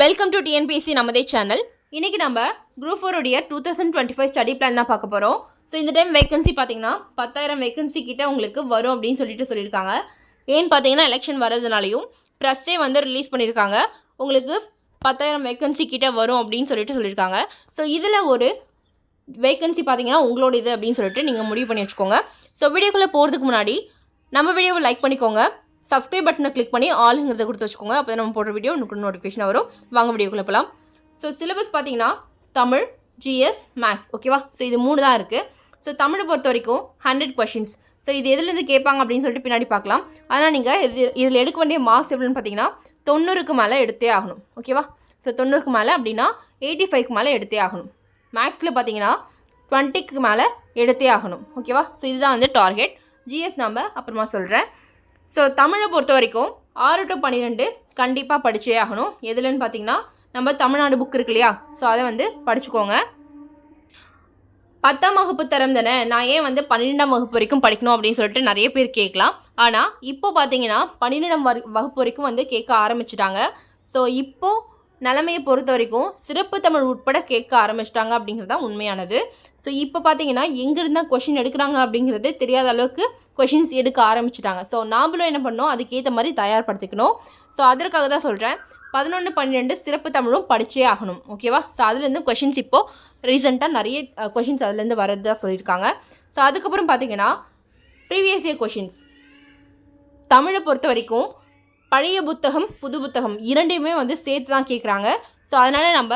Welcome to TNPSC Namadhe channel. இன்றைக்கி நம்ம group 4 உடைய 2025 ஸ்டடி பிளான் தான் பார்க்க போகிறோம். ஸோ இந்த டைம் வேகன்சி பார்த்தீங்கன்னா 10,000 வேகன்சி கிட்ட உங்களுக்கு வரும் அப்படின்னு சொல்லியிருக்காங்க. ஏன்னு பார்த்தீங்கன்னா எலெக்ஷன் வரதுனாலையும் ப்ரெஸ்ஸே வந்து ரிலீஸ் பண்ணியிருக்காங்க. உங்களுக்கு 10,000 வேகன்சி கிட்ட வரும் அப்படின்னு சொல்லியிருக்காங்க. ஸோ இதில் ஒரு வேகன்சி பார்த்தீங்கன்னா உங்களோட இது அப்படின்னு சொல்லிட்டு நீங்கள் முடிவு பண்ணி வச்சுக்கோங்க. ஸோ வீடியோக்குள்ளே போகிறதுக்கு முன்னாடி நம்ம வீடியோவை லைக் பண்ணிக்கோங்க, சப்ஸ்கிரைப் பட்டனை கிளிக் பண்ணி ஆளுங்கிறத கொடுத்து வச்சுக்கோங்க. அப்போ தான் நம்ம போடுற வீடியோ உங்களுக்கு நோட்டிஃபிகேஷன் வரும். வாங்க வீடியோக்குள்ளே போகலாம். ஸோ சிலபஸ் பார்த்தீங்கன்னா தமிழ், ஜிஎஸ், மேக்ஸ், ஓகேவா? ஸோ இது 3 தான் இருக்குது. ஸோ தமிழை பொறுத்த வரைக்கும் 100 கொஷின்ஸ். ஸோ இது எதுலேருந்து கேட்பாங்க அப்படின்னு சொல்லிட்டு பின்னாடி பார்க்கலாம். ஆனால் நீங்கள் இதில் எடுக்க வேண்டிய மார்க்ஸ் எப்படின்னு பார்த்தீங்கன்னா 90க்கு மேலே எடுத்தே ஆகணும், ஓகேவா? ஸோ 90க்கு மேலே அப்படின்னா 85க்கு மேலே எடுத்தே ஆகணும். மேக்ஸில் பார்த்தீங்கன்னா 20க்கு மேலே எடுத்தே ஆகணும், ஓகேவா? ஸோ இதுதான் வந்து டார்கெட். ஜிஎஸ் நம்ம அப்புறமா சொல்கிறேன். ஸோ தமிழை பொறுத்த வரைக்கும் 6 to 12 கண்டிப்பாக படித்தே ஆகணும். எதுலன்னு பார்த்தீங்கன்னா நம்ம தமிழ்நாடு புக் இருக்கு இல்லையா, ஸோ அதை வந்து படிச்சுக்கோங்க. 10ஆம் வகுப்பு தரம் தானே, நான் ஏன் வந்து 12ஆம் வகுப்பு வரைக்கும் படிக்கணும் அப்படின்னு சொல்லிட்டு நிறைய பேர் கேட்கலாம். ஆனால் இப்போ பார்த்தீங்கன்னா 12ஆம் வகுப்பு வரைக்கும் வந்து கேட்க ஆரம்பிச்சிட்டாங்க. ஸோ இப்போது நிலைமையை பொறுத்த வரைக்கும் சிறப்பு தமிழ் உட்பட கேட்க ஆரம்பிச்சிட்டாங்க அப்படிங்கிறது தான் உண்மையானது. ஸோ இப்போ பார்த்தீங்கன்னா எங்கேருந்து தான் கொஷின் எடுக்கிறாங்க அப்படிங்கிறது தெரியாத அளவுக்கு கொஷின்ஸ் எடுக்க ஆரம்பிச்சிட்டாங்க. ஸோ நாமளும் என்ன பண்ணோம், அதுக்கேற்ற மாதிரி தயார்படுத்திக்கணும். ஸோ அதற்காக தான் சொல்கிறேன், 11, 12 சிறப்பு தமிழும் படித்தே ஆகணும், ஓகேவா? ஸோ அதுலேருந்து கொஷின்ஸ் இப்போது ரீசெண்டாக நிறைய கொஷின்ஸ் அதுலேருந்து வரது தான் சொல்லியிருக்காங்க. ஸோ அதுக்கப்புறம் பார்த்தீங்கன்னா ப்ரீவியஸ் இயர் கொஷின்ஸ் தமிழை பொறுத்த வரைக்கும் பழைய புத்தகம் புது புத்தகம் இரண்டையுமே வந்து சேர்த்து தான் கேட்குறாங்க. ஸோ அதனால் நம்ம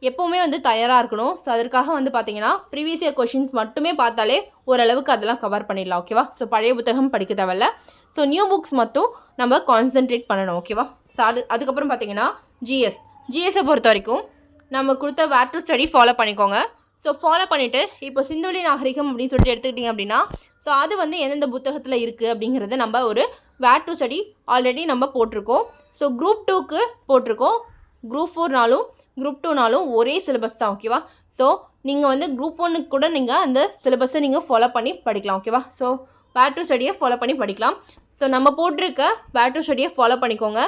எப்போவுமே வந்து தயாராக இருக்கணும். ஸோ அதற்காக வந்து பார்த்தீங்கன்னா ப்ரீவியஸ் இயர் கொஷின்ஸ் மட்டுமே பார்த்தாலே ஓரளவுக்கு அதெல்லாம் கவர் பண்ணிடலாம், ஓகேவா? ஸோ பழைய புத்தகம் படிக்க தேவையில்ல. ஸோ நியூ புக்ஸ் மட்டும் நம்ம கான்சென்ட்ரேட் பண்ணணும், ஓகேவா? ஸோ அதுக்கப்புறம் பார்த்தீங்கன்னா ஜிஎஸ்ஸை பொறுத்த வரைக்கும் நம்ம கொடுத்த வேர் டு ஸ்டடி ஃபாலோ பண்ணிக்கோங்க. ஸோ ஃபாலோ பண்ணிவிட்டு இப்போ சிந்துவெளி நாகரிகம் அப்படின்னு சொல்லிட்டு எடுத்துக்கிட்டிங்க அப்படின்னா ஸோ அது வந்து எந்தெந்த புத்தகத்தில் இருக்குது அப்படிங்கிறத நம்ம ஒரு வேர் டு ஸ்டடி ஆல்ரெடி நம்ம போட்டிருக்கோம். ஸோ குரூப் 2க்கு போட்டிருக்கோம். குரூப் 4நாலும் குரூப் 2நாலும் ஒரே சிலபஸ் தான், ஓகேவா? ஸோ நீங்கள் வந்து குரூப் 1க்கு கூட நீங்கள் அந்த சிலபஸை நீங்கள் ஃபாலோ பண்ணி படிக்கலாம், ஓகேவா? ஸோ வேர் டு ஸ்டடியை ஃபாலோ பண்ணி படிக்கலாம். ஸோ நம்ம போட்டிருக்க வேர் டு ஸ்டடியை ஃபாலோ பண்ணிக்கோங்க.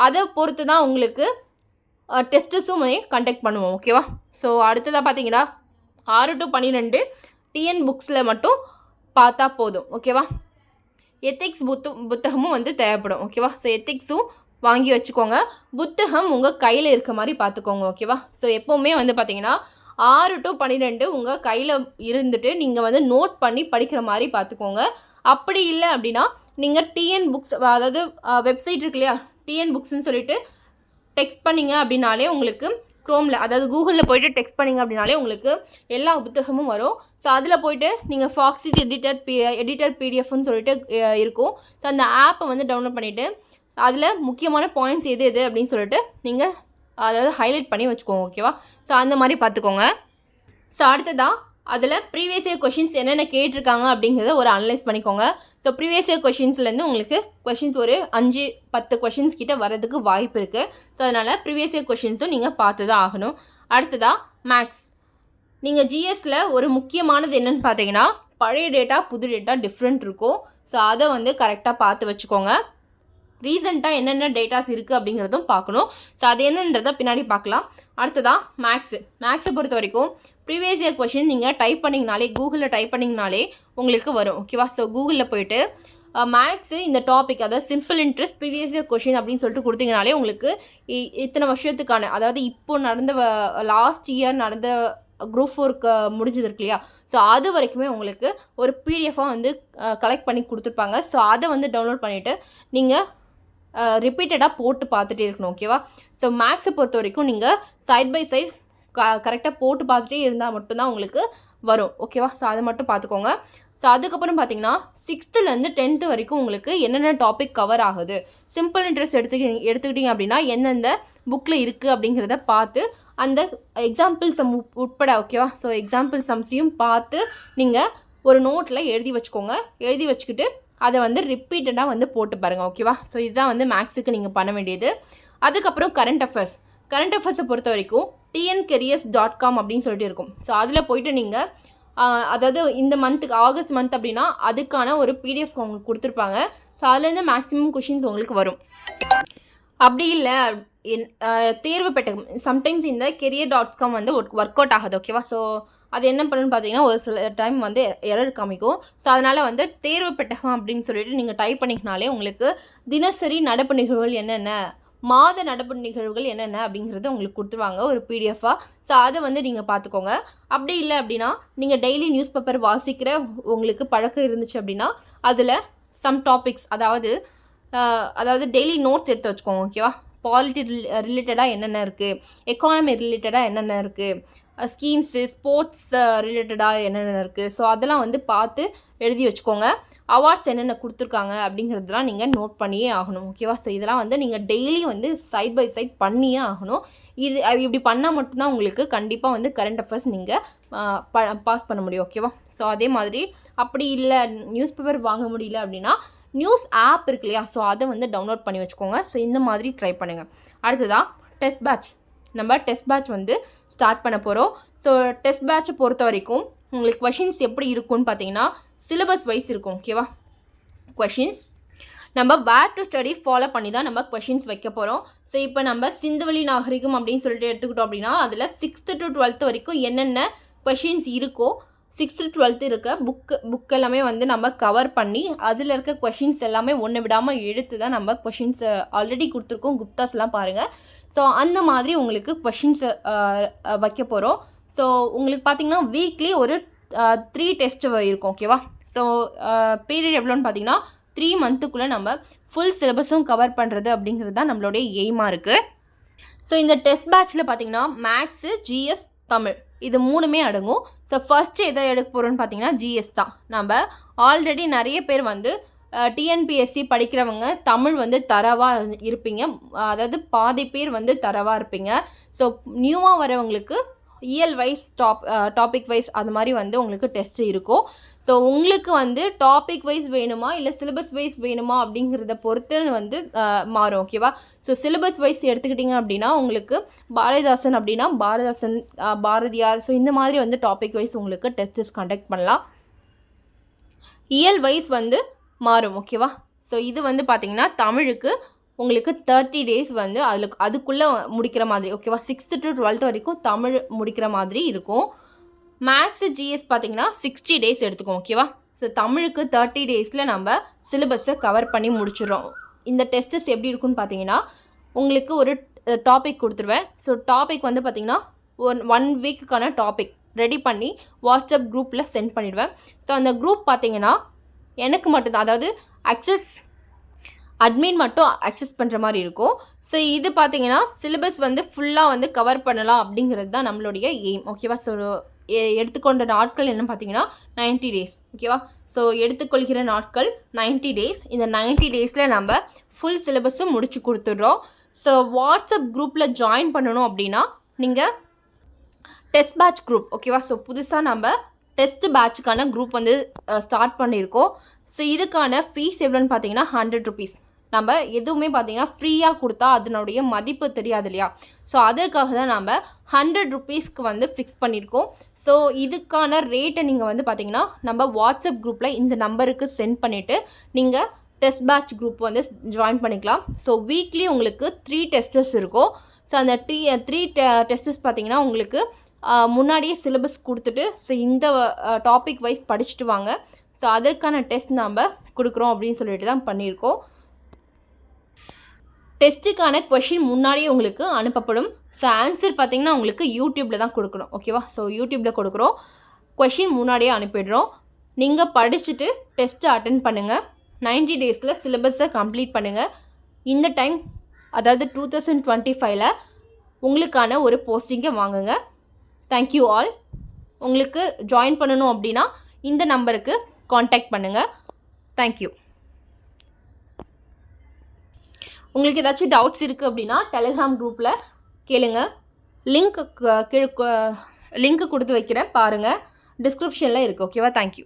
அதை பொறுத்து தான் உங்களுக்கு டெஸ்ட்டஸும் கண்டக்ட் பண்ணுவோம், ஓகேவா? ஸோ அடுத்ததாக பார்த்தீங்கன்னா 6 to 12 டிஎன் புக்ஸில் மட்டும் பார்த்தா போதும், ஓகேவா? எத்திக்ஸ் புத்தகமும் வந்து தேவைப்படும், ஓகேவா? ஸோ எத்திக்ஸும் வாங்கி வச்சுக்கோங்க. புத்தகம் உங்கள் கையில் இருக்க மாதிரி பார்த்துக்கோங்க, ஓகேவா? ஸோ எப்போவுமே வந்து பார்த்தீங்கன்னா 6 to 12 உங்கள் கையில் இருந்துட்டு நீங்கள் வந்து நோட் பண்ணி படிக்கிற மாதிரி பார்த்துக்கோங்க. அப்படி இல்லை அப்படின்னா நீங்கள் டிஎன் புக்ஸ், அதாவது வெப்சைட் இருக்கு இல்லையா, டிஎன் புக்ஸ்ன்னு சொல்லிட்டு டெக்ஸ்ட் பண்ணிங்க அப்படின்னாலே உங்களுக்கு க்ரோமில், அதாவது கூகுளில் போய்ட்டு டெக்ஸ்ட் பண்ணிங்க அப்படின்னாலே உங்களுக்கு எல்லா புத்தகமும் வரும். ஸோ அதில் போய்ட்டு நீங்கள் ஃபாக்ஸிஸ் எடிட்டர் பிடிஎஃப்னு சொல்லிட்டு இருக்கும். ஸோ அந்த ஆப்பை வந்து டவுன்லோட் பண்ணிவிட்டு அதில் முக்கியமான பாயிண்ட்ஸ் எது அப்படின்னு சொல்லிட்டு நீங்கள் அதாவது ஹைலைட் பண்ணி வச்சுக்கோங்க, ஓகேவா? ஸோ அந்த மாதிரி பார்த்துக்கோங்க. ஸோ அடுத்ததான் அதில் ப்ரீவியஸ் இயர் கொஷின்ஸ் என்னென்ன கேட்டிருக்காங்க அப்படிங்கிறத ஒரு அனலைஸ் பண்ணிக்கோங்க. ஸோ ப்ரீவியஸ் இயர் கொஷின்ஸ்லேருந்து உங்களுக்கு கொஷின்ஸ் ஒரு 5-10 கொஷின்ஸ் கிட்ட வரதுக்கு வாய்ப்பு இருக்குது. ஸோ அதனால் ப்ரீவியஸ் இயர் கொஷின்ஸும் நீங்கள் பார்த்து தான் ஆகணும். அடுத்ததாக மேக்ஸ். நீங்கள் ஜிஎஸ்சில் ஒரு முக்கியமானது என்னென்னு பார்த்தீங்கன்னா பழைய டேட்டா புது டேட்டா டிஃப்ரெண்ட் இருக்கும். ஸோ அதை வந்து கரெக்டாக பார்த்து வச்சுக்கோங்க. ரீசெண்டாக என்னென்ன டேட்டாஸ் இருக்குது அப்படிங்கிறதும் பார்க்கணும். ஸோ அது என்னன்றதை பின்னாடி பார்க்கலாம். அடுத்ததாக மேக்ஸை பொறுத்த வரைக்கும் ப்ரீவியஸ் இயர் கொஷின் நீங்கள் டைப் பண்ணிங்கனாலே, கூகுளில் டைப் பண்ணிங்கனாலே உங்களுக்கு வரும், ஓகேவா? ஸோ கூகுளில் போய்ட்டு மேக்ஸு இந்த டாபிக், அதாவது simple interest previous year question அப்படின்னு சொல்லிட்டு கொடுத்தீங்கனாலே உங்களுக்கு இத்தனை வருஷத்துக்கான, அதாவது இப்போ நடந்த லாஸ்ட் இயர் நடந்த குரூப் 4க்கு முடிஞ்சது இருக்கு இல்லையா, ஸோ அது வரைக்குமே உங்களுக்கு ஒரு பிடிஎஃபாக வந்து கலெக்ட் பண்ணி கொடுத்துருப்பாங்க. ஸோ அதை வந்து டவுன்லோட் பண்ணிவிட்டு நீங்கள் ரிப்பீட்டடாக போட்டு பார்த்துட்டே இருக்கணும், ஓகேவா? ஸோ மேக்ஸை பொறுத்த வரைக்கும் நீங்கள் சைட் பை சைட் கரெக்டாக போட்டு பார்த்துட்டே இருந்தால் மட்டும்தான் உங்களுக்கு வரும், ஓகேவா? ஸோ அதை மட்டும் பார்த்துக்கோங்க. ஸோ அதுக்கப்புறம் பார்த்தீங்கன்னா 6th-லேருந்து 10th வரைக்கும் உங்களுக்கு என்னென்ன டாபிக் கவர் ஆகுது, சிம்பிள் இன்ட்ரெஸ்ட் எடுத்துக்கிட்டிங்க அப்படின்னா எந்தெந்த புக்கில் இருக்குது அப்படிங்கிறத பார்த்து அந்த எக்ஸாம்பிள் சம் உட்பட, ஓகேவா? ஸோ எக்ஸாம்பிள் சம்ஸையும் பார்த்து நீங்கள் ஒரு நோட்டில் எழுதி வச்சுக்கோங்க. எழுதி வச்சுக்கிட்டு அதை வந்து ரிப்பீட்டடாக வந்து போட்டு பாருங்கள், ஓகேவா? ஸோ இதுதான் வந்து மேக்ஸுக்கு நீங்கள் பண்ண வேண்டியது. அதுக்கப்புறம் கரண்ட் அஃபேர்ஸை பொறுத்த வரைக்கும் tncareers.com அப்படின்னு சொல்லிட்டு இருக்கும். ஸோ அதில் போய்ட்டு நீங்கள் அதாவது இந்த மந்த்துக்கு ஆகஸ்ட் மந்த் அப்படின்னா அதுக்கான ஒரு பிடிஎஃப் உங்களுக்கு கொடுத்துருப்பாங்க. ஸோ அதுலேருந்து மேக்ஸிமம் கொஷின்ஸ் உங்களுக்கு வரும். அப்படி இல்லை தேர்வு பெட்டகம் சம்டைம்ஸ் இந்த career.com வந்து ஒர்க் அவுட் ஆகுது ஓகேவா. ஸோ அது என்ன பண்ணுன்னு பார்த்தீங்கன்னா ஒரு சில டைம் வந்து எரர் காமிக்கும். ஸோ அதனால் வந்து தேர்வு பெட்டகம் அப்படின்னு சொல்லிட்டு நீங்கள் டைப் பண்ணிக்கினாலே உங்களுக்கு தினசரி நடப்பு நிகழ்வுகள் என்னென்ன, மாத நடப்பு நிகழ்வுகள் என்னென்ன அப்படிங்கிறத உங்களுக்கு கொடுத்துருவாங்க ஒரு பிடிஎஃபாக. ஸோ அதை வந்து நீங்கள் பார்த்துக்கோங்க. அப்படி இல்லை அப்படின்னா நீங்கள் டெய்லி நியூஸ் பேப்பர் வாசிக்கிற உங்களுக்கு பழக்கம் இருந்துச்சு அப்படின்னா அதில் சம் டாபிக்ஸ் அதாவது டெய்லி நோட்ஸ் எடுத்து வச்சுக்கோங்க ஓகேவா. பாலிட்டி ரிலேட்டடாக என்னென்ன இருக்குது, எக்கானமி ரிலேட்டடாக என்னென்ன இருக்குது, ஸ்கீம்ஸு ஸ்போர்ட்ஸ் ரிலேட்டடாக என்னென்ன இருக்குது, ஸோ அதெல்லாம் வந்து பார்த்து எழுதி வச்சுக்கோங்க. அவார்ட்ஸ் என்னென்ன கொடுத்துருக்காங்க அப்படிங்கிறதுலாம் நீங்கள் நோட் பண்ணியே ஆகணும் ஓகேவா. ஸோ இதெல்லாம் வந்து நீங்கள் டெய்லி வந்து சைட் பை சைட் பண்ணியே ஆகணும். இப்படி பண்ணால் மட்டும்தான் உங்களுக்கு கண்டிப்பாக வந்து கரண்ட் அஃபேர்ஸ் நீங்கள் பாஸ் பண்ண முடியும் ஓகேவா. ஸோ அதே மாதிரி அப்படி இல்லை நியூஸ் பேப்பர் வாங்க முடியல அப்படின்னா நியூஸ் ஆப் இருக்கு இல்லையா, ஸோ அதை வந்து டவுன்லோட் பண்ணி வச்சுக்கோங்க. ஸோ இந்த மாதிரி ட்ரை பண்ணுங்கள். அடுத்ததாக டெஸ்ட் பேட்ச், நம்ம டெஸ்ட் பேட்ச் வந்து ஸ்டார்ட் பண்ண போகிறோம். ஸோ டெஸ்ட் பேட்சை பொறுத்த வரைக்கும் உங்களுக்கு கொஷின்ஸ் எப்படி இருக்கும்னு பார்த்தீங்கன்னா சிலபஸ் வைஸ் இருக்கும் ஓகேவா. கொஷின்ஸ் நம்ம வேர் டு ஸ்டடி ஃபாலோ பண்ணி தான் நம்ம கொஷின்ஸ் வைக்க போகிறோம். ஸோ இப்போ நம்ம சிந்துவெளி நாகரிகம் அப்படின்னு சொல்லிட்டு எடுத்துக்கிட்டோம் அப்படின்னா அதில் 6th to 12th வரைக்கும் என்னென்ன கொஷின்ஸ் இருக்கோ 6th to 12th இருக்க புக் எல்லாமே வந்து நம்ம கவர் பண்ணி அதில் இருக்க கொஷின்ஸ் எல்லாமே ஒன்று விடாமல் எடுத்து தான் நம்ம கொஷின்ஸ் ஆல்ரெடி கொடுத்துருக்கோம், குப்தாஸ்லாம் பாருங்கள். ஸோ அந்த மாதிரி உங்களுக்கு கொஷின்ஸ் வைக்க போகிறோம். ஸோ உங்களுக்கு பார்த்திங்கன்னா வீக்லி ஒரு 3 டெஸ்ட் இருக்கும் ஓகேவா. ஸோ பீரியட் எவ்வளோன்னு பார்த்தீங்கன்னா 3 மந்த்துக்குள்ளே நம்ம ஃபுல் சிலபஸும் கவர் பண்ணுறது அப்படிங்கிறது தான் நம்மளுடைய எய்மாக இருக்குது. ஸோ இந்த டெஸ்ட் பேட்சில் பார்த்திங்கன்னா மேக்ஸு, ஜிஎஸ், தமிழ் இது 3மே அடங்கும். ஸோ ஃபஸ்ட்டு எதை எடுக்க போகிறோன்னு பார்த்தீங்கன்னா ஜிஎஸ் தான். நம்ம ஆல்ரெடி நிறைய பேர் வந்து டிஎன்பிஎஸ்சி படிக்கிறவங்க தமிழ் வந்து தரவாக இருப்பீங்க, அதாவது பாதி பேர் வந்து தரவாக இருப்பீங்க. ஸோ நியூவாக வரவங்களுக்கு இயல் வைஸ் டாபிக் வைஸ் அது மாதிரி வந்து உங்களுக்கு டெஸ்ட் இருக்கும். ஸோ உங்களுக்கு வந்து டாபிக் வைஸ் வேணுமா இல்லை சிலபஸ் வைஸ் வேணுமா அப்படிங்கிறத பொறுத்து வந்து மாறும் ஓகேவா. ஸோ சிலபஸ் வைஸ் எடுத்துக்கிட்டிங்க அப்படின்னா உங்களுக்கு பாரதிதாசன் அப்படின்னா பாரதிதாசன், பாரதியார், ஸோ இந்த மாதிரி வந்து டாபிக் வைஸ் உங்களுக்கு டெஸ்ட்ஸ் கண்டக்ட் பண்ணலாம். இயல் வைஸ் வந்து மாறும் ஓகேவா. ஸோ இது வந்து பார்த்திங்கன்னா தமிழுக்கு உங்களுக்கு 30 days வந்து அதுக்குள்ளே முடிக்கிற மாதிரி ஓகேவா. 6th to 12th வரைக்கும் தமிழ் முடிக்கிற மாதிரி இருக்கும். மேக்ஸு, ஜிஎஸ் பார்த்திங்கன்னா 60 days எடுத்துக்கும் ஓகேவா. ஸோ தமிழுக்கு 30 daysல நம்ம சிலபஸை கவர் பண்ணி முடிச்சிடுறோம். இந்த டெஸ்ட்டஸ் எப்படி இருக்குன்னு பார்த்தீங்கன்னா உங்களுக்கு ஒரு டாபிக் கொடுத்துருவேன். ஸோ டாபிக் வந்து பார்த்திங்கன்னா 1 weekக்கான டாபிக் ரெடி பண்ணி வாட்ஸ்அப் குரூப்பில் சென்ட் பண்ணிவிடுவேன். ஸோ அந்த குரூப் பார்த்திங்கன்னா எனக்கு மட்டும்தான், அதாவது அட்மின் மட்டும் அக்சஸ் பண்ணுற மாதிரி இருக்கும். ஸோ இது பார்த்தீங்கன்னா சிலபஸ் வந்து ஃபுல்லாக வந்து கவர் பண்ணலாம் அப்படிங்கிறது தான் நம்மளுடைய எய்ம் ஓகேவா. ஸோ எடுத்துக்கொண்ட நாட்கள் என்ன பார்த்தீங்கன்னா 90 days ஓகேவா. ஸோ எடுத்துக்கொள்கிற நாட்கள் 90 days. இந்த 90 daysல நம்ம ஃபுல் சிலபஸும் முடிச்சு கொடுத்துட்றோம். ஸோ வாட்ஸ்அப் குரூப்பில் ஜாயின் பண்ணணும் அப்படின்னா நீங்கள் டெஸ்ட் பேட்ச் குரூப் ஓகேவா. ஸோ புதுசாக நம்ம டெஸ்ட் பேட்சுக்கான குரூப் வந்து ஸ்டார்ட் பண்ணியிருக்கோம். ஸோ இதுக்கான ஃபீஸ் எவ்வளோன்னு பார்த்தீங்கன்னா 100 rupees. நம்ம எதுவுமே பார்த்திங்கன்னா ஃப்ரீயாக கொடுத்தா அதனுடைய மதிப்பு தெரியாது இல்லையா. ஸோ அதற்காக தான் நம்ம 100 rupeesக்கு வந்து ஃபிக்ஸ் பண்ணியிருக்கோம். ஸோ இதுக்கான ரேட்டை நீங்கள் வந்து பார்த்திங்கன்னா நம்ம வாட்ஸ்அப் குரூப்பில் இந்த நம்பருக்கு சென்ட் பண்ணிவிட்டு நீங்கள் டெஸ்ட் பேட்ச் குரூப் வந்து ஜாயின் பண்ணிக்கலாம். ஸோ வீக்லி உங்களுக்கு 3 டெஸ்டஸ் இருக்கும். ஸோ அந்த 3 டெஸ்டஸ் பார்த்திங்கன்னா உங்களுக்கு முன்னாடியே சிலபஸ் கொடுத்துட்டு ஸோ இந்த டாபிக் வைஸ் படிச்சுட்டு வாங்க. ஸோ அதற்கான டெஸ்ட் நம்ம கொடுக்குறோம் அப்படின்னு சொல்லிட்டு தான் பண்ணியிருக்கோம். டெஸ்ட்டுக்கான கொஷின் முன்னாடியே உங்களுக்கு அனுப்பப்படும். ஸோ ஆன்சர் பார்த்திங்கன்னா உங்களுக்கு யூடியூப்பில் தான் கொடுக்கணும் ஓகேவா. ஸோ யூடியூப்பில் கொடுக்குறோம், கொஷின் முன்னாடியே அனுப்பிடுறோம். நீங்கள் படிச்சுட்டு டெஸ்ட்டை அட்டன் பண்ணுங்கள். 90 daysல சிலபஸை கம்ப்ளீட் பண்ணுங்கள். இந்த டைம் அதாவது 2025ல் உங்களுக்கான ஒரு போஸ்டிங்கை வாங்குங்க. Thank you all. உங்களுக்கு ஜாயின் பண்ணணும் அப்படின்னா இந்த நம்பருக்கு காண்டாக்ட் பண்ணுங்கள். தேங்க்யூ. உங்களுக்கு ஏதாச்சும் டவுட்ஸ் இருக்குது அப்படின்னா டெலிகிராம் குரூப்பில் கேளுங்க. லிங்க் கொடுத்து வைக்கிறேன் பாருங்கள், டிஸ்கிரிப்ஷனில் இருக்குது ஓகேவா. தேங்க்யூ.